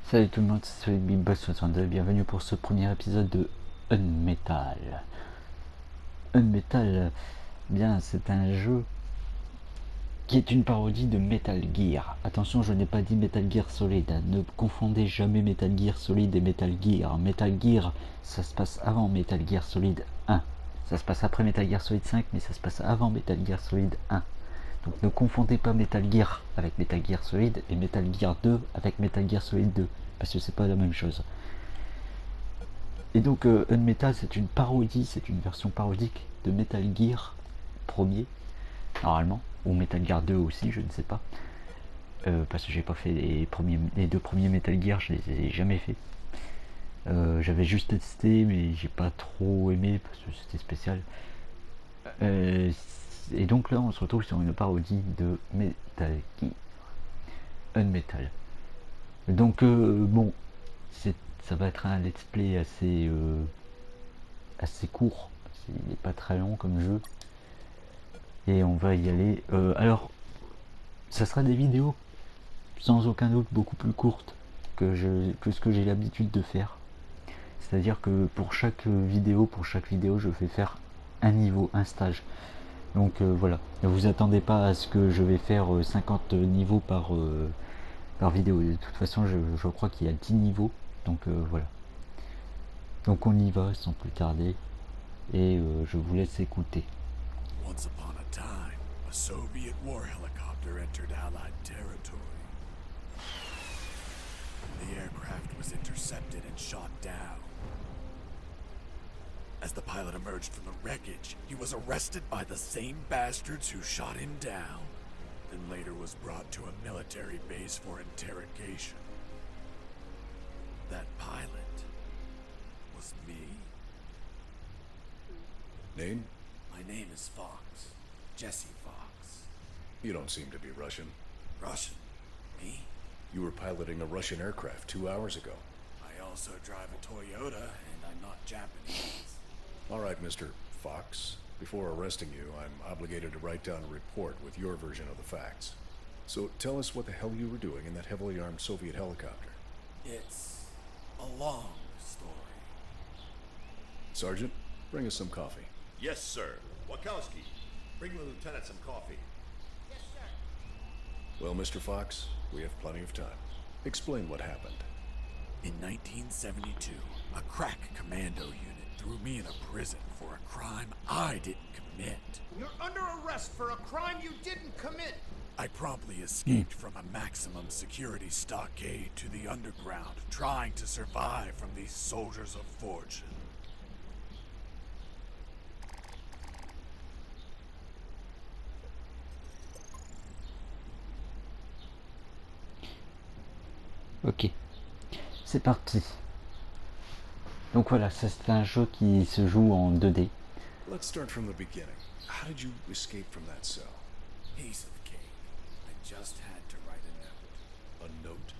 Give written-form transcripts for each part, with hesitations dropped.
Salut tout le monde, c'est BigBoss62, bienvenue pour ce premier épisode de UNMETAL. UNMETAL, bien c'est un jeu qui est une parodie de Metal Gear. Attention, je n'ai pas dit Metal Gear Solid, ne confondez jamais Metal Gear Solid et Metal Gear. Metal Gear, ça se passe avant Metal Gear Solid 1. Ça se passe après Metal Gear Solid 5, mais ça se passe avant Metal Gear Solid 1. Donc ne confondez pas Metal Gear avec Metal Gear Solid et Metal Gear 2 avec Metal Gear Solid 2, parce que c'est pas la même chose. Et donc UNMETAL, c'est une parodie, c'est une version parodique de Metal Gear premier, normalement, ou Metal Gear 2 aussi, je ne sais pas. Parce que j'ai pas fait les deux premiers Metal Gear, je les ai jamais fait. J'avais juste testé, mais j'ai pas trop aimé parce que c'était spécial. Et donc là, on se retrouve sur une parodie de Metal Gear UNMETAL. Donc bon, ça va être un let's play assez court. Il n'est pas très long comme jeu. Et on va y aller. Alors, ça sera des vidéos sans aucun doute beaucoup plus courtes que ce que j'ai l'habitude de faire. C'est-à-dire que pour chaque vidéo, je vais faire un niveau, un stage. Donc voilà, ne vous attendez pas à ce que je vais faire 50 niveaux par vidéo. De toute façon, je crois qu'il y a 10 niveaux. Donc voilà. Donc on y va sans plus tarder. Et je vous laisse écouter. Once upon a time, a Soviet war helicopter entered Allied territory. The aircraft was intercepted and shot down. As the pilot emerged from the wreckage, he was arrested by the same bastards who shot him down, then later was brought to a military base for interrogation. That pilot was me. Name? My name is Fox. Jesse Fox. You don't seem to be Russian. Russian? Me? You were piloting a Russian aircraft 2 hours ago. I also drive a Toyota, and I'm not Japanese. All right, Mr. Fox. Before arresting you, I'm obligated to write down a report with your version of the facts. So tell us what the hell you were doing in that heavily armed Soviet helicopter. It's a long story. Sergeant, bring us some coffee. Yes, sir. Wachowski, bring the lieutenant some coffee. Yes, sir. Well, Mr. Fox, we have plenty of time. Explain what happened. In 1972, a crack commando unit threw me in a prison for a crime I didn't commit. You're under arrest for a crime you didn't commit. I promptly escaped from a maximum security stockade to the underground, trying to survive from these soldiers of fortune. Ok, c'est parti. Donc voilà, ça c'est un jeu qui se joue en 2D. Let's start from the beginning. How did you escape from that cell? Piece of cake. I just had to write a note. A note?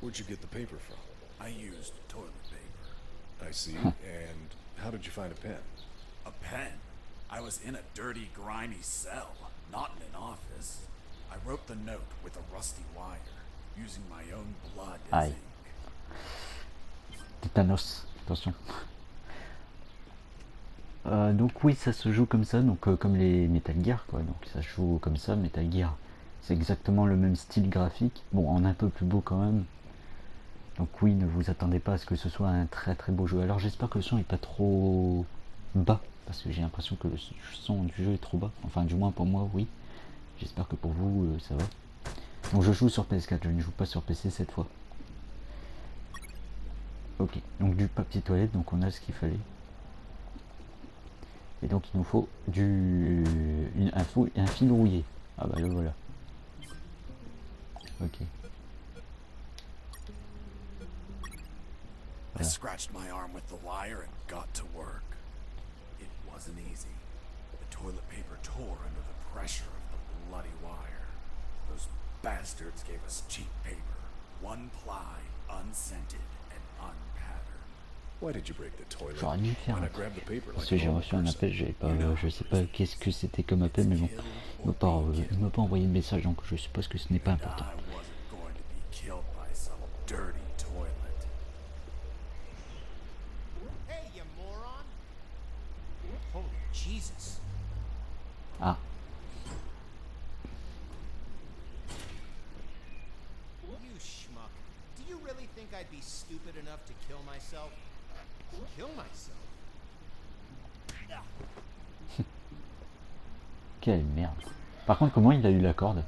Where'd you get the paper from? I used toilet paper. I see. And how did you find a pen? A pen? I was in a dirty, grimy cell, not in an office. I wrote the note with a rusty wire, using my own blood as Aïe. ink. Tétanos, attention. Donc oui, ça se joue comme ça, donc comme les Metal Gear, quoi. Donc ça se joue comme ça. Metal Gear, c'est exactement le même style graphique. Bon, en un peu plus beau quand même. Donc oui, ne vous attendez pas à ce que ce soit un très très beau jeu. Alors j'espère que le son est pas trop bas, parce que j'ai l'impression que le son du jeu est trop bas. Enfin, du moins pour moi, oui. J'espère que pour vous, ça va. Donc je joue sur PS4, je ne joue pas sur PC cette fois. Ok, donc du papier toilette, donc on a ce qu'il fallait. Et donc il nous faut un fil rouillé. Ah bah le voilà. Ok. I scratched my arm with the wire and got to work. It wasn't easy. The toilet paper tore under the pressure of the bloody wire. Those bastards gave us cheap paper, one ply, unscented, and unpatterned. Why did you break the toilet? J'aurais dû faire Why un not grab the paper parce like que a j'ai normal reçu un person? appel, je sais pas qu'est-ce que c'était comme appel, mais bon, il m'a pas envoyé de message, donc je suppose que ce n'est pas And important. I wasn't going to be killed by some dirty Jesus. Ah, You schmuck. Do you really think I'd be stupid enough to kill myself? Kill myself? quelle merde. Par contre, comment il a eu la corde?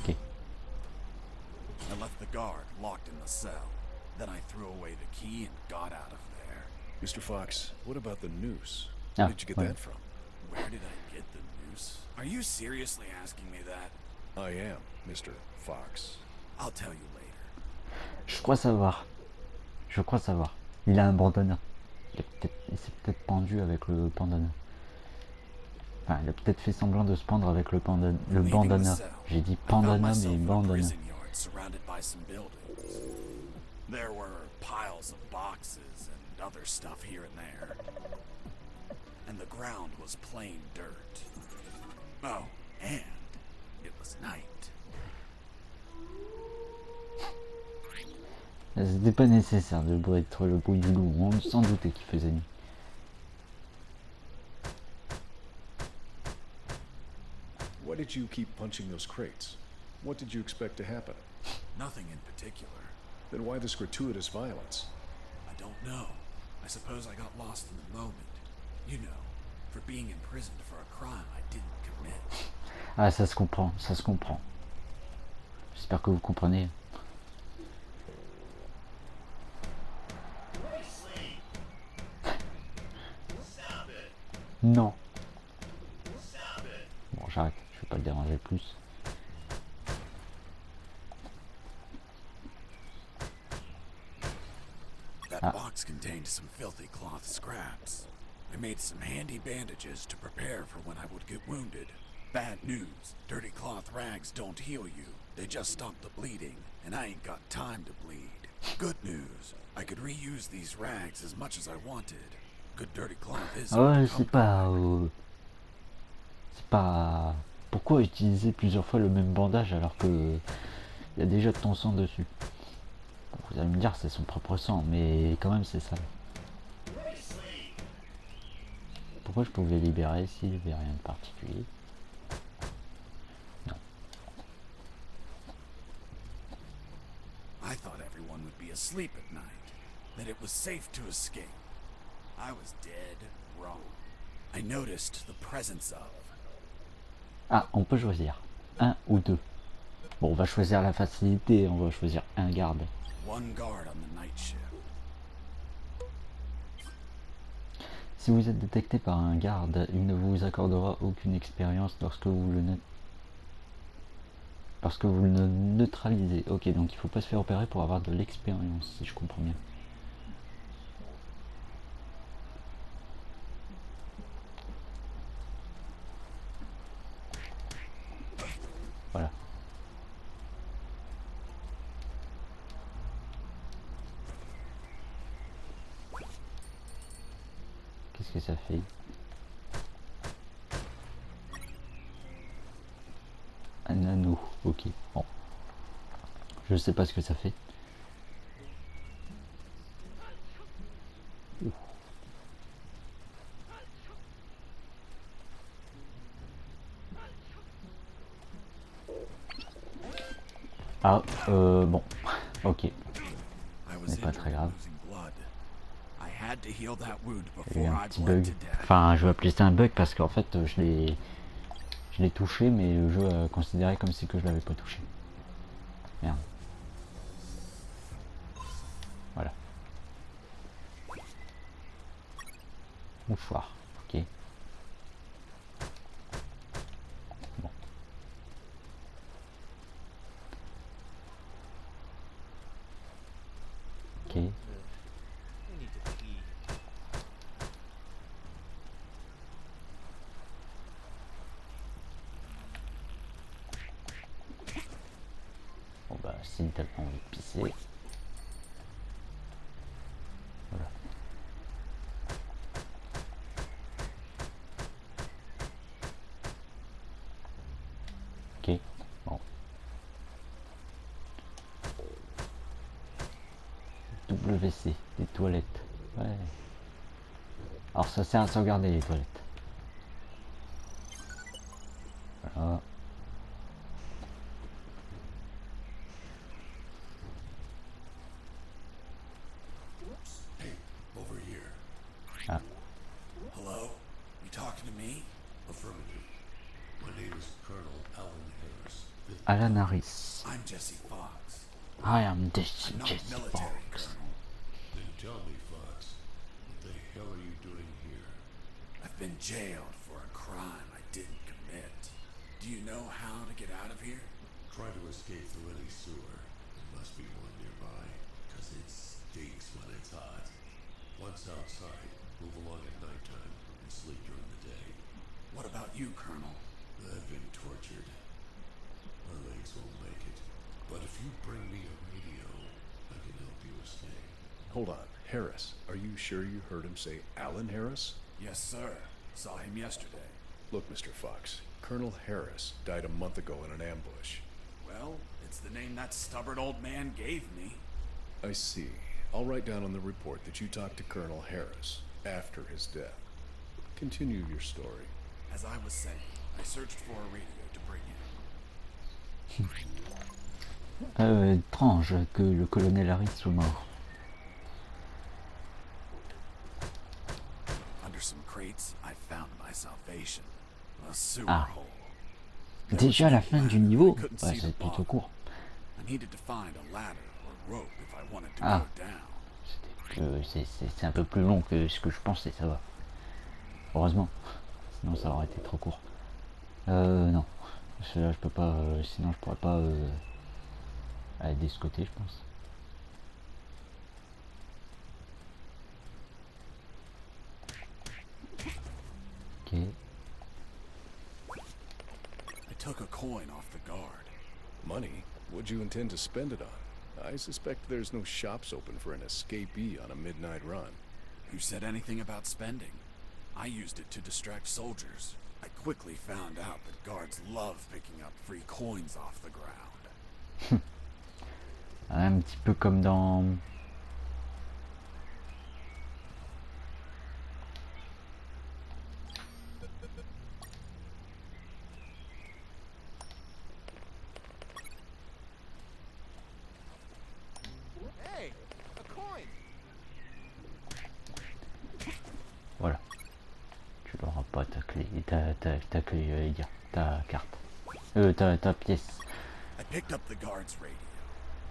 Ok. I left the guard locked in the cell. Then I threw away the key and got out of there. Mr. Fox, what about the noose? Ah, Where did you get ouais. that from? Where did I get the noose? Are you seriously asking me that? I am, Mr. Fox. I'll tell you later. Je crois savoir. Je crois savoir. Il a un bandana. Il s'est peut-être pendu avec le bandana. Enfin, il a peut-être fait semblant de se pendre avec le bandana. J'ai dit I found bandana, myself mais in a bandana. prison yard surrounded by some buildings. There were piles of boxes and other stuff here and there. And the ground was plain dirt. Oh, and it was night. C'était pas nécessaire de être le bruit du loup. On s'en doutait qu'il faisait nuit. Why did you keep punching those crates? What did you expect to happen? Nothing in particular. Then why this gratuitous violence? I don't know. I suppose I got lost in the moment. You know, for being imprisoned for a crime I didn't commit. Ah, ça se comprend, ça se comprend. J'espère que vous comprenez. Non. Bon, j'arrête, je vais pas le déranger plus. That box contained some filthy cloth scraps. I made some handy bandages to prepare for when I would get wounded. Bad news. Dirty cloth rags don't heal you. They just stop the bleeding, and I ain't got time to bleed. Good news. I could reuse these rags as much as I wanted. Good dirty cloth is Ouais, c'est pas... c'est pas... Pourquoi utiliser plusieurs fois le même bandage alors que il y a déjà de ton sang dessus? Bon, vous allez me dire c'est son propre sang, mais quand même c'est ça. Pourquoi je pouvais libérer s'il n'y avait rien de particulier? Non. I thought everyone would be asleep at night, that it was safe to escape. I was dead wrong. I noticed the presence of... Ah, on peut choisir. Un ou deux. Bon, on va choisir la facilité, on va choisir un garde. one guard on the night shift. Si vous êtes détecté par un garde, il ne vous accordera aucune expérience lorsque vous le neutralisez. Ok, donc il faut pas se faire opérer pour avoir de l'expérience, si je comprends bien. Voilà. Qu'est-ce que ça fait? Un anneau, ok. Bon. Je sais pas ce que ça fait. Ouh. Ah, bon. Ok. Mais pas très grave. Il y a eu un petit bug. Enfin, je vais appeler ça un bug parce qu'en fait, je l'ai touché, mais le jeu a considéré comme si que je l'avais pas touché. Merde. Voilà. Mouchoir. Ok. Bon. Ok. I need to pee. Bon bah, si t'as pas envie de pisser. Voilà. Ok. Bon. WC, des toilettes. Ouais. Alors ça sert à sauvegarder les toilettes. Voilà. Hey, over here. Ah. Hello? You talking to me? Affirmative. My name is Colonel Alan Harris. Alan Harris. I'm Jesse Fox. I am I'm Jesse not military, Fox. Colonel. Then tell me, Fox, what the hell are you doing here? I've been jailed for a crime I didn't commit. Do you know how to get out of here? Try to escape through any sewer. There must be one nearby, because it stinks when it's hot. Once outside, move along at nighttime and sleep during the day. What about you, Colonel? I've been tortured. My legs won't make it. But if you bring me a radio, I can help you escape. Hold on. Harris, are you sure you heard him say Alan Harris? Yes, sir. Saw him yesterday. Look, Mr. Fox, Colonel Harris died a month ago in an ambush. Well, it's the name that stubborn old man gave me. I see. I'll write down on the report that you talked to Colonel Harris after his death. Continue your story. As I was saying, I searched for a radio to bring in. Étrange que le colonel Harris soit mort. Under some crates, I found my salvation. A sewer Ah. hole. Déjà la fin du niveau? Couldn't Ouais, see c'est the plutôt bottom. court. I needed to find a ladder or rope if I wanted to Ah. go down. C'est un peu plus long que ce que je pensais, ça va. Heureusement. Sinon ça aurait été trop court. Non. Là je peux pas. Sinon je pourrais pas aller de ce côté, je pense. Ok. I took a coin off the guard. Money? What'd you intend to spend it on? I suspect there's no shops open for an escapee on a midnight run. Who said anything about spending? I used it to distract soldiers. I quickly found out that guards love picking up free coins off the ground. Un petit peu comme dans. Hey, a coin. Voilà. Tu l'auras pas ta clé. Ta clé, j'allais dire. Ta carte. Ta pièce. I picked up the guard's radio.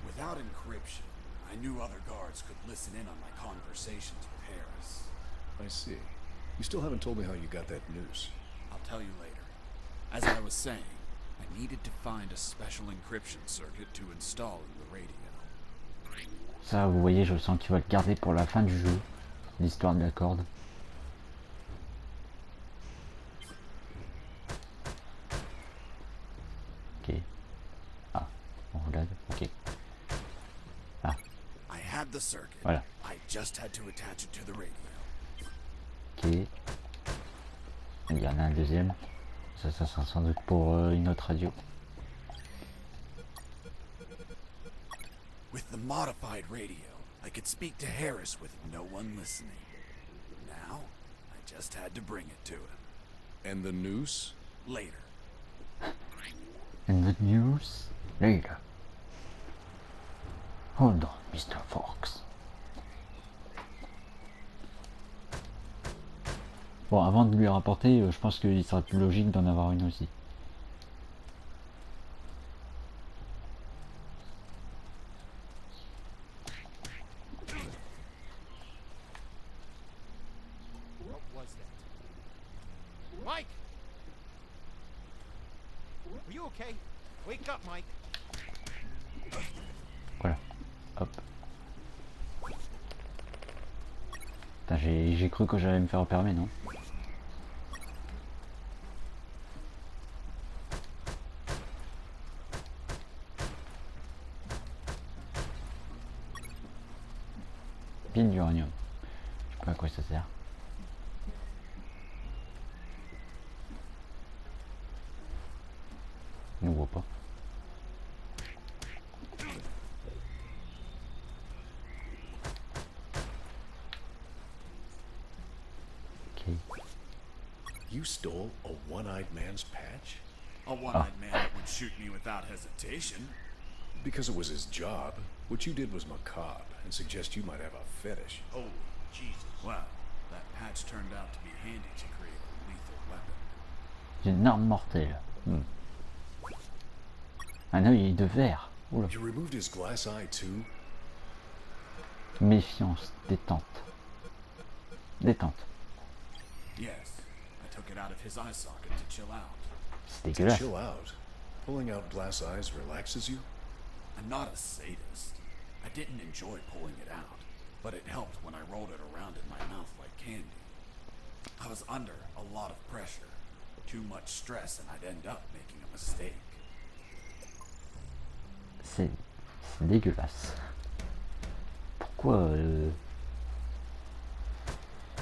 Without encryption, I knew other guards could listen in on my conversations with Harris. I see. You still haven't told me how you got that noose. I'll tell you later. As I was saying, I needed to find a special encryption circuit to install in the radio. Ça, vous voyez, je sens qu'il va le garder pour la fin du jeu. L'histoire de la corde. Ok. Ah, on regarde. Ok. Ah, I had the circuit. voilà. I just had to attach it to the radio. Ok. Il y en a un deuxième. Ça sera sans doute pour une autre radio. With the modified radio, I could speak to Harris with no one listening. Now, I just had to bring it to him. And the noose? Later. And the news later. Hold on, Mr. Fox. Bon, avant de lui rapporter, je pense qu'il serait plus logique d'en avoir une aussi. What was that? Mike! Are you okay? Wake up, Mike. Voilà. Hop. Putain, j'ai cru que j'allais me faire repérer, mais non. Pile d'uranium. Je sais pas à quoi ça sert. On ne voit pas. Ok. You stole a one-eyed man's patch? A one-eyed man that would shoot me without hesitation. Because it was his job. What you did was macabre and suggest you might have a fetish. Holy Jesus. Well, that patch turned out to be handy to create a lethal weapon. Une arme mortelle. Un œil de verre. Oula. You removed his glass eye too? Méfiance, détente. Détente. Yes, I took it out of his eye socket to chill out. C'est dégueulasse. Chill out. Pulling out glass eyes relaxes you? I'm not a sadist. I didn't enjoy pulling it out, but it helped when I rolled it around in my mouth like candy. I was under a lot of pressure, too much stress, and I'd end up making a mistake. C'est dégueulasse.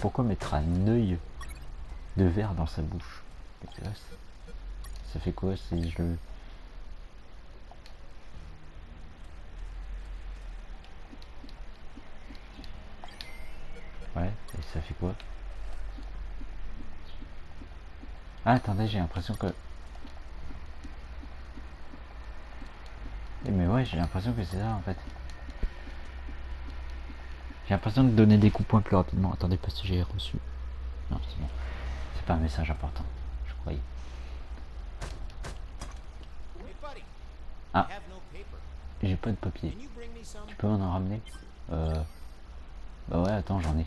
Pourquoi mettre un œil de verre dans sa bouche? Dégueulasse. Ça fait quoi si je le... Ouais, et ça fait quoi? Ah, attendez, j'ai l'impression que... Mais ouais, j'ai l'impression que c'est ça en fait. J'ai l'impression de donner des coups de poing plus rapidement. Attendez, parce que j'ai reçu. Non, c'est bon. C'est pas un message important, je croyais. Hey, buddy. Ah. I have no paper. J'ai pas de papier. Can you bring me some? Tu peux m'en ramener? Bah ouais, attends, j'en ai.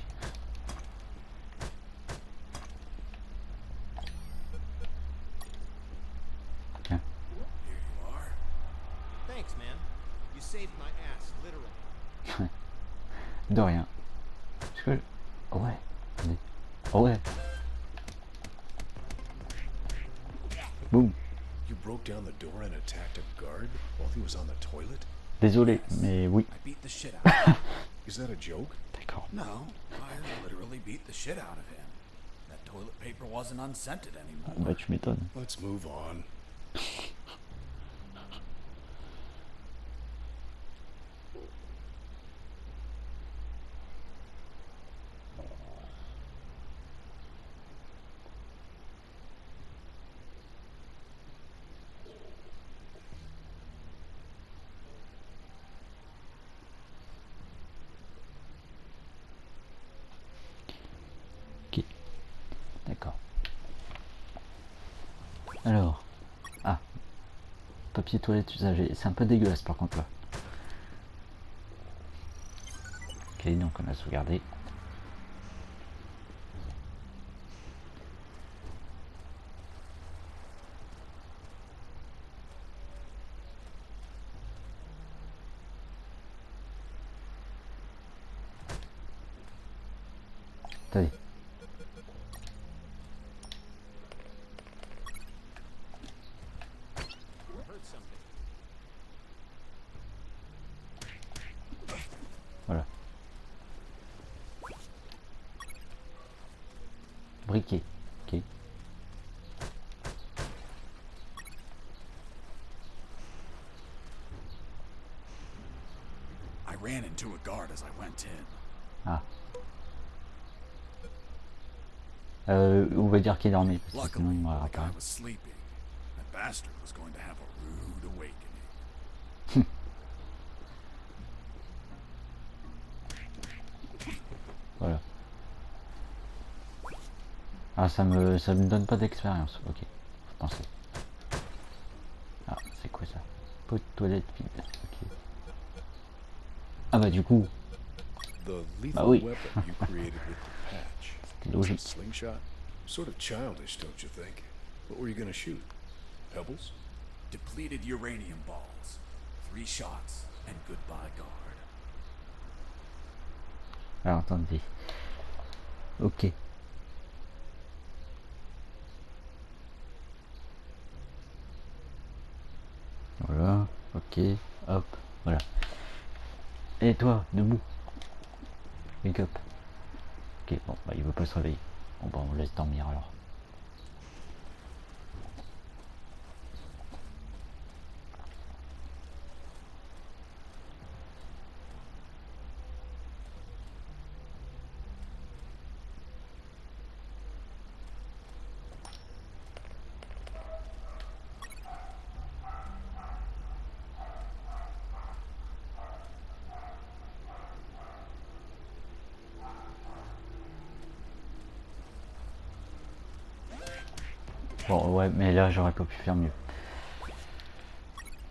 Tiens. Here you are. Thanks, man. You saved my ass, literally. De rien. Parce que... Oh ouais. Attendez. Oh ouais. Boum. You broke down the door and attacked a guard while he was on the toilet? Désolé, mais oui. I beat the shit out of him. Is that a joke? D'accord. No, I literally beat the shit out of him. That toilet paper wasn't unscented anymore. Bah tu m'étonnes. Let's move on. Ok. D'accord. Alors. Ah. Papier toilette usagé. C'est un peu dégueulasse par contre là. Ok, donc on a sauvegardé. Attendez. I heard something. Voilà. Briquet. Ok. I ran into a guard as I went in. Ah. On va dire qu'il dormait. Parce que sinon il Luckily, m'aura the guy pas. was sleeping. That bastard was going to have a rude awakening. Voilà. Ah, ça me donne pas d'expérience. Ok. Faut penser. Ah, c'est quoi ça? Pot de toilette vide. Ok. Ah bah du coup, The lethal Bah oui. weapon you created with the patch. c'était Was it logique. slingshot? Sort of childish, don't you think? What were you gonna shoot? Pebbles? Depleted uranium balls. 3 shots, and goodbye guard. Alors attendez. Ok. Voilà. Ok. Hop. Voilà. Et toi, debout. Wake up. Ok, bon, bah il veut pas se réveiller. Bon bah on laisse dormir alors. Bon ouais, mais là j'aurais pas pu faire mieux.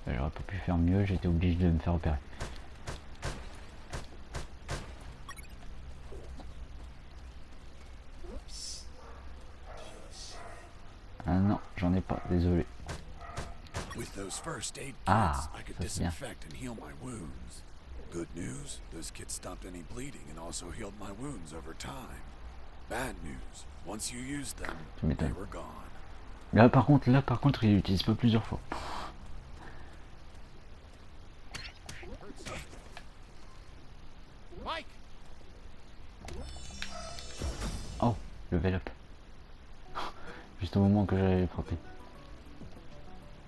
J'aurais pas pu faire mieux, j'étais obligé de me faire opérer. Ah non, j'en ai pas, désolé. With those first aid kits, Ah, I could ça c'est bien. disinfect and heal my wounds. Good news, those kits stopped any bleeding and also healed my wounds over time. Bad news, once you used them, Tu m'étonnes. they were gone. Là par contre, il l'utilise pas plusieurs fois. Mike! Oh, level up. Juste au moment que j'allais frapper.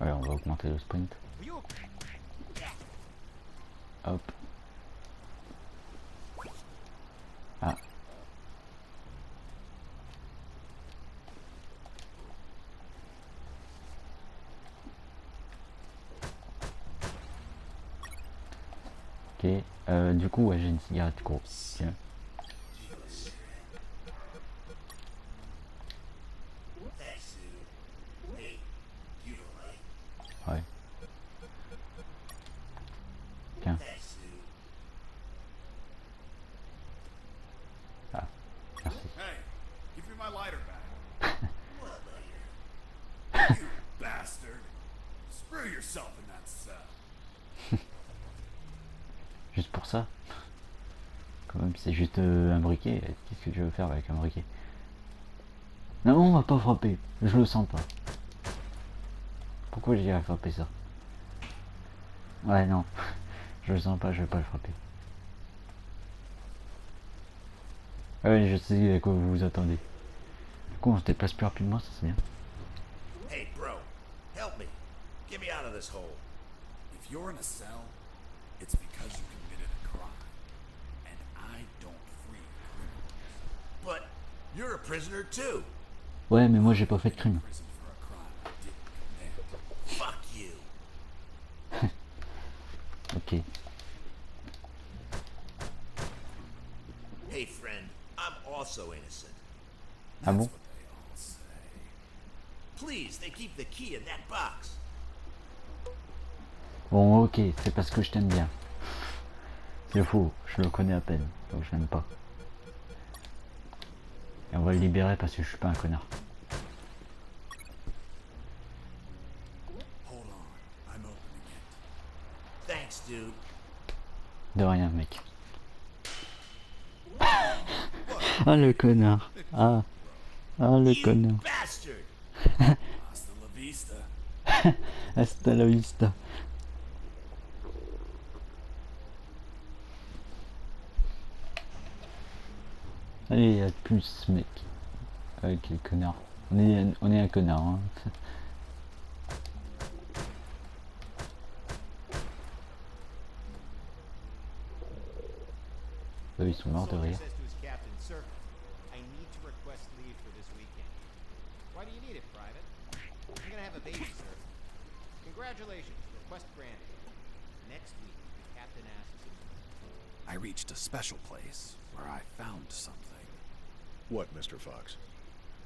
Ouais, on va augmenter le sprint. Will you... Hop. Ah. Ok. Du coup, ouais, j'ai une cigarette gros. Tiens. Ouais. Tiens. Ah, merci. Hey, give me my lighter back. You bastard. Screw yourself in that cell. Juste pour ça. Quand même, c'est juste un briquet. Qu'est-ce que tu veux faire avec un briquet? Non, on va pas frapper. Je le sens pas. Pourquoi j'irais frapper ça? Ouais, non. Je le sens pas, je vais pas le frapper. Ouais, je sais à quoi vous vous attendez. Du coup, on se déplace plus rapidement, ça c'est bien. Hey, bro, help me. Get me out of this hole. If you're in a cell, it's because you committed a crime. And I don't free criminals. But you're a prisoner too. Ouais, mais moi j'ai pas fait de crime. Prison for a crime I didn't commit. Fuck you. Ok. Hey, friend, I'm also innocent. Ah bon? That's what they all say. Please, they keep the key in that box. Bon, ok, c'est parce que je t'aime bien. C'est faux, je le connais à peine, donc je l'aime pas. Et on va le libérer parce que je suis pas un connard. Hold on, I'm opening it. Thanks, dude. De rien, mec. Ah le connard. Ah, ah le You connard. bastard. Hasta la vista. Hasta la vista. Allez, à plus, mec. Avec les connards. On est un connard, hein. Eux, ils sont morts de Soldier rire. says to his captain, "Sir, I need to request leave for this weekend." Why do you need it, Private? I'm gonna have a baby, sir. Congratulations, request granted. Next week, the captain asks him. I reached a special place where I found something. What, Mr. Fox?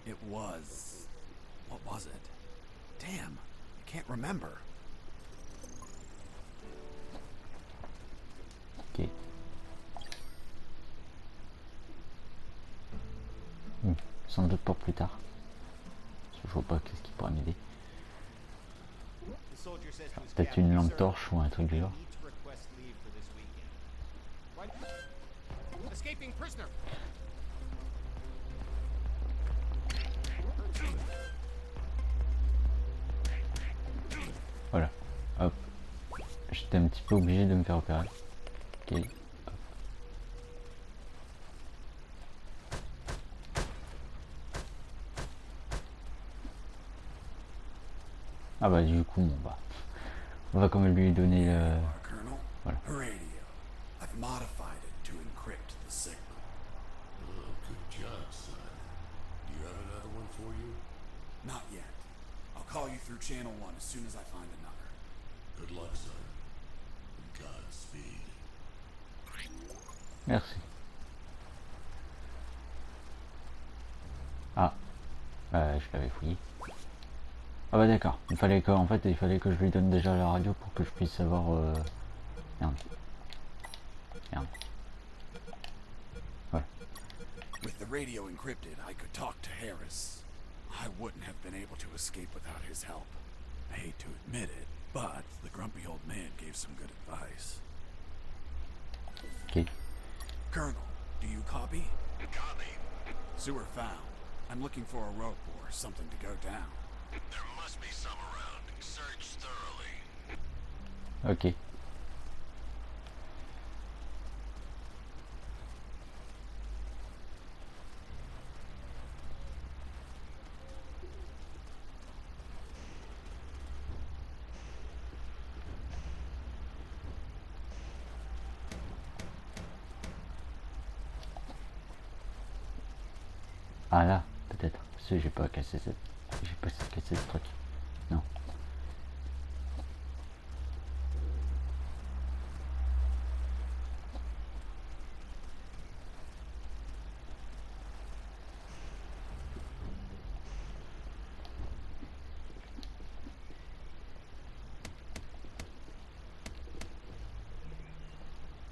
It was... what was it? Damn, I can't remember. Ok. Sans doute pour plus tard. Parce que je vois pas qu'est-ce qui pourrait m'aider. The soldier says to his Peut-être captain, une lampe "Sir, torche ou un truc du I genre. need to request leave for this weekend." Why? Escaping prisoner. Voilà. Hop. J'étais un petit peu obligé de me faire opérer. Ok. Hop. Ah bah du coup, bon bah. On va quand même lui donner le... Colonel, Voilà. a radio. I've modified it to encrypt the signal. Oh, good job, son. Do you have another one for you? Not yet. I'll call you through channel 1 as soon as I find another. Good luck, son. And Godspeed. Merci. Ah. Je l'avais fouillé. Ah bah d'accord, il fallait que, en fait, il fallait que je lui donne déjà la radio pour que je puisse savoir... Merde. Merde. Voilà. With the radio encrypted, I could talk to Harris. I wouldn't have been able to escape without his help. I hate to admit it, but the grumpy old man gave some good advice. Ok. Colonel, do you copy? Copy. Sewer found. I'm looking for a rope or something to go down. There must be some around. Search thoroughly. Ok. Ah là, peut-être. Parce que j'ai pas cassé cette... J'ai pas cassé ce truc. Non.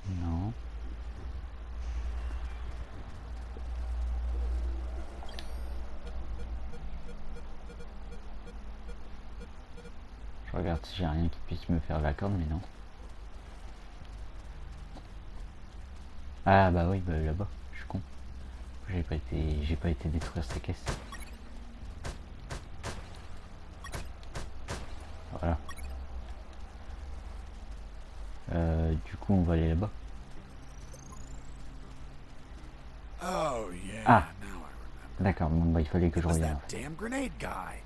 Non. Je regarde si j'ai rien qui puisse me faire la corde, mais non. Ah bah oui, bah là-bas, je suis con. J'ai pas été détruire ces caisses. Voilà. Du coup, on va aller là-bas. Oh yeah, Ah. now I remember. D'accord, bon bah il fallait que It je was revienne. that damn grenade guy.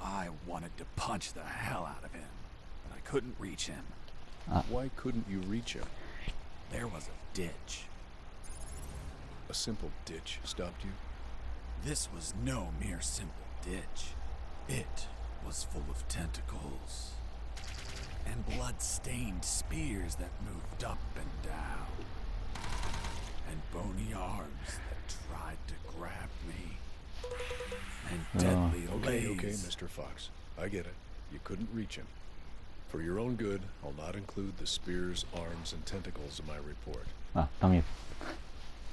I wanted to punch the hell out of him, but I couldn't reach him. Why couldn't you reach him? There was a ditch. A simple ditch stopped you? This was no mere simple ditch. It was full of tentacles and blood-stained spears that moved up and down, and bony arms that tried to grab me, and deadly Okay, lays. Mr. Fox. I get it. You couldn't reach him. For your own good, I'll not include the spears, arms, and tentacles in my report. Ah, tant mieux.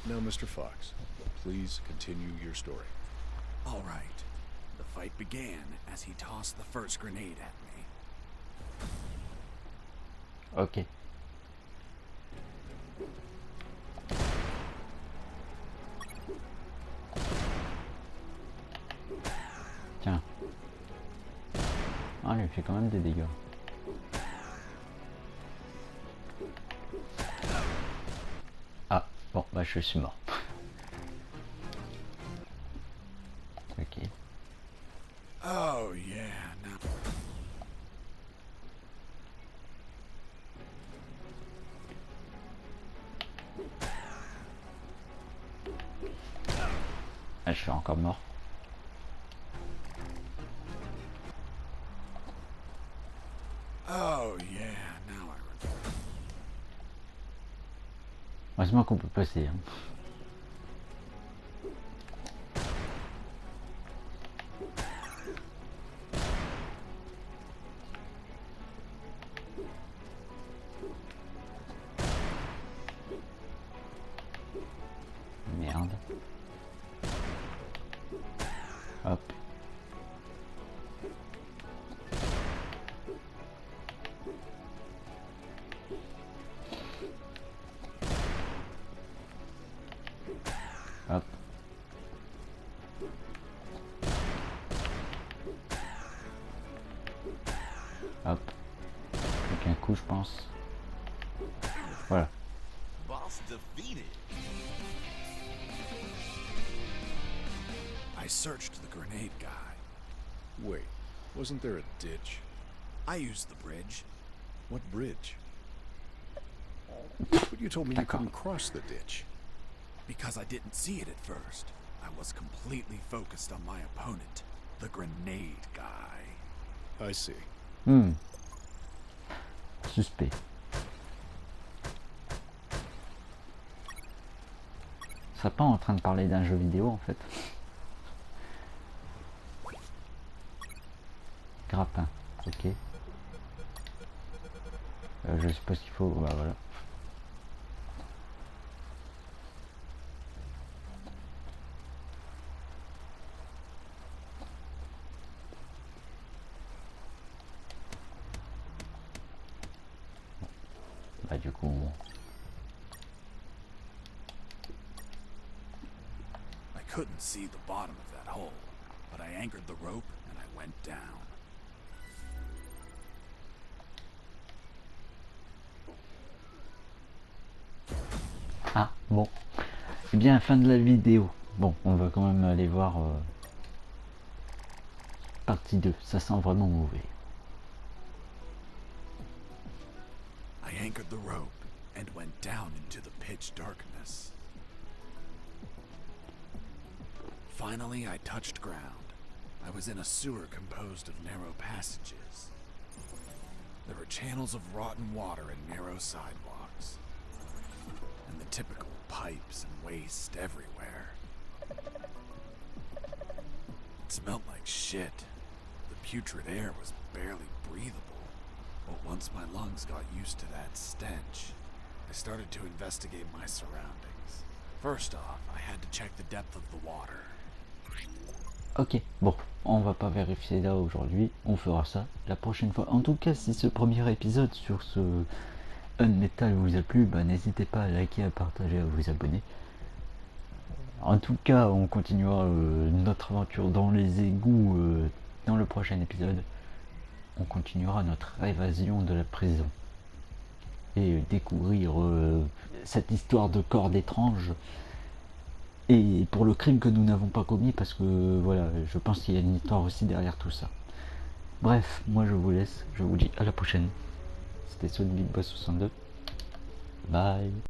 Now, Mr. Fox, please continue your story. All right. The fight began as he tossed the first grenade at me. Ok. Tiens. Ah, il fait quand même des dégâts. Ah, bon, bah je suis mort. Ok. Oh yeah, now Ah, je suis encore mort. oh yeah, now I remember. Heureusement qu'on peut passer. Hein. Merde. Hop. Hop. Hop. Plus qu'un coup, je pense. Voilà. Boss defeated. I searched the grenade guy. Wait, wasn't there a ditch? I used the bridge. What bridge? But you told me you D'accord. couldn't cross the ditch. Because I didn't see it at first. I was completely focused on my opponent, the grenade guy. I see. Hmm. Suspect. On serait pas en train de parler d'un jeu vidéo en fait. grappin. Ok. Je sais pas ce qu'il faut. Bah voilà. Bah du coup. I couldn't see the bottom of that hole, but I anchored the rope and I went down. Ah bon. Eh bien, fin de la vidéo. Bon, on va quand même aller voir partie 2. Ça sent vraiment mauvais. I anchored the rope and went down into the pitch darkness. Finally, I touched ground. I was in a sewer composed of narrow passages. There were channels of rotten water and narrow sidewalks, and the typical pipes and waste everywhere. It smelled like shit. The putrid air was barely breathable, but once my lungs got used to that stench, I started to investigate my surroundings. First off, I had to check the depth of the water. Ok, bon, on va pas vérifier là aujourd'hui, on fera ça la prochaine fois. En tout cas, si ce premier épisode sur ce UNMETAL vous a plu, bah, n'hésitez pas à liker, à partager, à vous abonner. En tout cas, on continuera notre aventure dans les égouts dans le prochain épisode. On continuera notre évasion de la prison et découvrir cette histoire de corps étrange. Et pour le crime que nous n'avons pas commis, parce que voilà, je pense qu'il y a une histoire aussi derrière tout ça. Bref, moi je vous laisse, je vous dis à la prochaine. C'était Sonic Big Boss 62. Bye.